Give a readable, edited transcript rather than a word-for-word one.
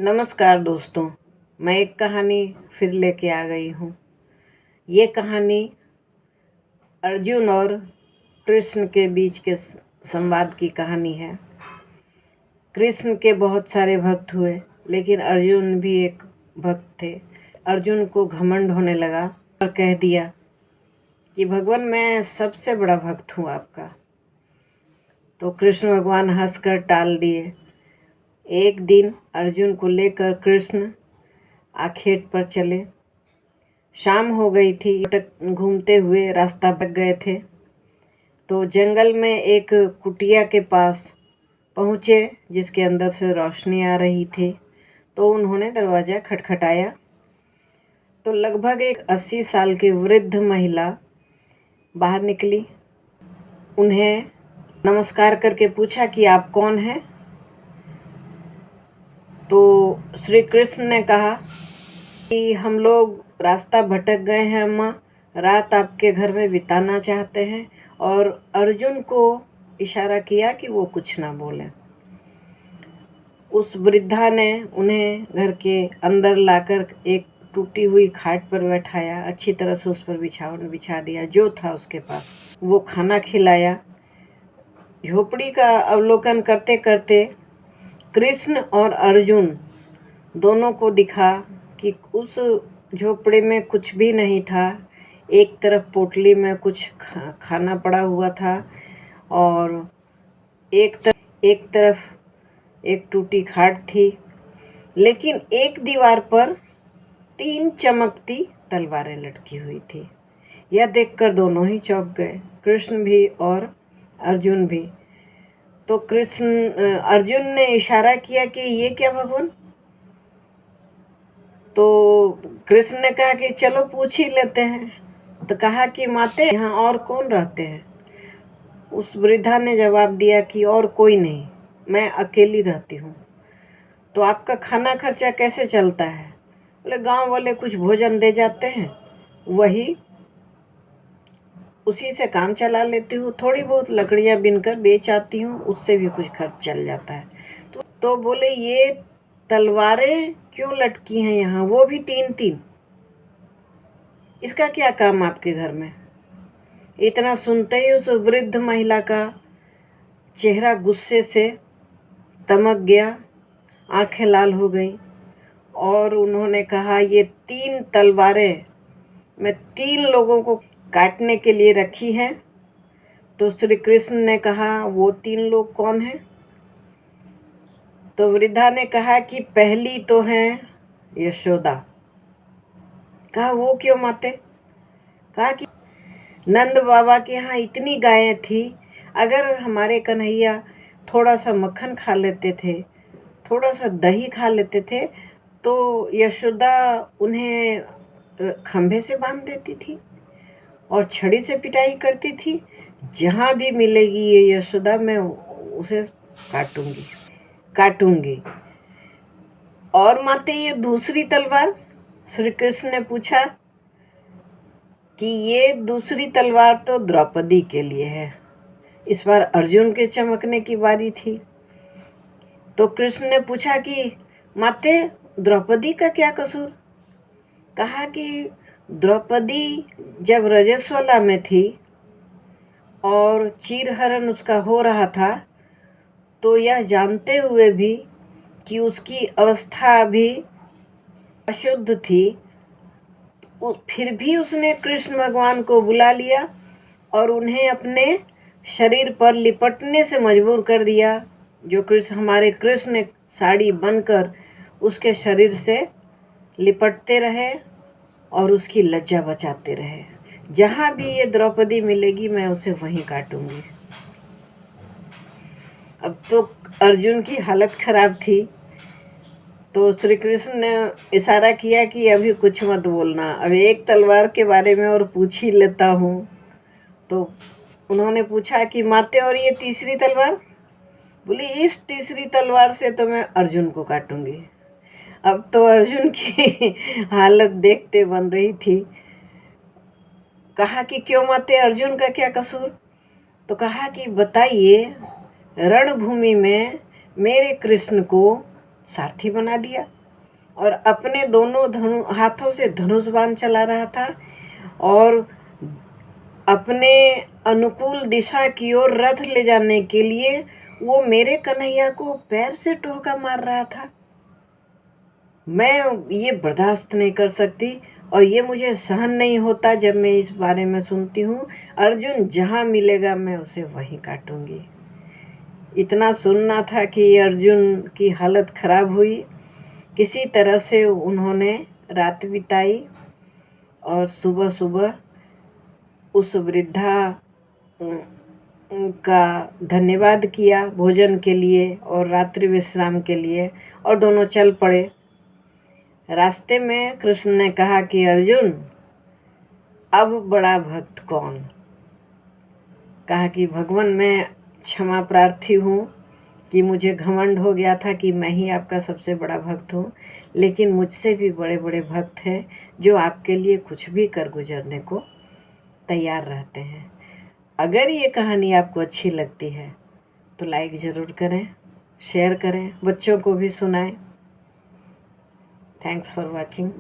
नमस्कार दोस्तों, मैं एक कहानी फिर लेके आ गई हूँ। ये कहानी अर्जुन और कृष्ण के बीच के संवाद की कहानी है। कृष्ण के बहुत सारे भक्त हुए, लेकिन अर्जुन भी एक भक्त थे। अर्जुन को घमंड होने लगा और कह दिया कि भगवान, मैं सबसे बड़ा भक्त हूँ आपका। तो कृष्ण भगवान हंसकर टाल दिए। एक दिन अर्जुन को लेकर कृष्ण आखेट पर चले। शाम हो गई थी। घूमते हुए रास्ता भटक गए थे तो जंगल में एक कुटिया के पास पहुँचे, जिसके अंदर से रोशनी आ रही थी। तो उन्होंने दरवाज़ा खटखटाया तो लगभग एक 80 साल की वृद्ध महिला बाहर निकली। उन्हें नमस्कार करके पूछा कि आप कौन हैं। तो श्री कृष्ण ने कहा कि हम लोग रास्ता भटक गए हैं अम्मा, रात आपके घर में बिताना चाहते हैं। और अर्जुन को इशारा किया कि वो कुछ ना बोले। उस वृद्धा ने उन्हें घर के अंदर लाकर एक टूटी हुई खाट पर बैठाया, अच्छी तरह से उस पर बिछावन बिछा दिया जो था उसके पास। वो खाना खिलाया। झोपड़ी का अवलोकन करते करते कृष्ण और अर्जुन दोनों को दिखा कि उस झोपड़े में कुछ भी नहीं था। एक तरफ पोटली में कुछ खाना पड़ा हुआ था और एक तरफ एक टूटी खाट थी। लेकिन एक दीवार पर 3 चमकती तलवारें लटकी हुई थी। यह देखकर दोनों ही चौंक गए, कृष्ण भी और अर्जुन भी। तो अर्जुन ने इशारा किया कि ये क्या भगवान। तो कृष्ण ने कहा कि चलो पूछ ही लेते हैं। तो कहा कि माते, यहाँ और कौन रहते हैं। उस वृद्धा ने जवाब दिया कि और कोई नहीं, मैं अकेली रहती हूँ। तो आपका खाना खर्चा कैसे चलता है। बोले गांव वाले कुछ भोजन दे जाते हैं, वही उसी से काम चला लेती हूँ। थोड़ी बहुत लकड़ियाँ बिनकर बेच आती हूँ, उससे भी कुछ खर्च चल जाता है। तो बोले ये तलवारें क्यों लटकी हैं यहाँ, वो भी 3-3, इसका क्या काम आपके घर में। इतना सुनते ही उस वृद्ध महिला का चेहरा गुस्से से तमक गया, आंखें लाल हो गई और उन्होंने कहा ये 3 तलवारें मैं 3 लोगों को काटने के लिए रखी हैं। तो श्री कृष्ण ने कहा वो 3 लोग कौन हैं। तो वृद्धा ने कहा कि पहली तो है यशोदा। कहा वो क्यों माते। कहा कि नंद बाबा के यहाँ इतनी गायें थी, अगर हमारे कन्हैया थोड़ा सा मक्खन खा लेते थे, थोड़ा सा दही खा लेते थे, तो यशोदा उन्हें खंभे से बांध देती थी और छड़ी से पिटाई करती थी। जहाँ भी मिलेगी ये यशोदा, मैं उसे काटूंगी। और माते ये दूसरी तलवार, श्री कृष्ण ने पूछा कि ये दूसरी तलवार तो द्रौपदी के लिए है। इस बार अर्जुन के चमकने की बारी थी। तो कृष्ण ने पूछा कि माते द्रौपदी का क्या कसूर। कहा कि द्रौपदी जब रजस्वला में थी और चीरहरण उसका हो रहा था, तो यह जानते हुए भी कि उसकी अवस्था अभी अशुद्ध थी, फिर भी उसने कृष्ण भगवान को बुला लिया और उन्हें अपने शरीर पर लिपटने से मजबूर कर दिया। जो हमारे कृष्ण साड़ी बनकर उसके शरीर से लिपटते रहे और उसकी लज्जा बचाते रहे। जहाँ भी ये द्रौपदी मिलेगी मैं उसे वहीं काटूंगी। अब तो अर्जुन की हालत खराब थी। तो श्री कृष्ण ने इशारा किया कि अभी कुछ मत बोलना, अभी एक तलवार के बारे में और पूछ ही लेता हूँ। तो उन्होंने पूछा कि माते और ये तीसरी तलवार। बोली इस तीसरी तलवार से तो मैं अर्जुन को काटूंगी। अब तो अर्जुन की हालत देखते बन रही थी। कहा कि क्यों माते, अर्जुन का क्या कसूर। तो कहा कि बताइए, रणभूमि में मेरे कृष्ण को सारथी बना दिया और अपने दोनों हाथों से धनुष बाण चला रहा था और अपने अनुकूल दिशा की ओर रथ ले जाने के लिए वो मेरे कन्हैया को पैर से टोका मार रहा था। मैं ये बर्दाश्त नहीं कर सकती और ये मुझे सहन नहीं होता जब मैं इस बारे में सुनती हूँ। अर्जुन जहाँ मिलेगा मैं उसे वहीं काटूंगी। इतना सुनना था कि अर्जुन की हालत खराब हुई। किसी तरह से उन्होंने रात बिताई और सुबह सुबह उस वृद्धा का धन्यवाद किया भोजन के लिए और रात्रि विश्राम के लिए और दोनों चल पड़े। रास्ते में कृष्ण ने कहा कि अर्जुन अब बड़ा भक्त कौन? कहा कि भगवान मैं क्षमा प्रार्थी हूँ कि मुझे घमंड हो गया था कि मैं ही आपका सबसे बड़ा भक्त हूँ, लेकिन मुझसे भी बड़े बड़े भक्त हैं जो आपके लिए कुछ भी कर गुजरने को तैयार रहते हैं। अगर ये कहानी आपको अच्छी लगती है तो लाइक ज़रूर करें, शेयर करें, बच्चों को भी सुनाएं। Thanks for watching.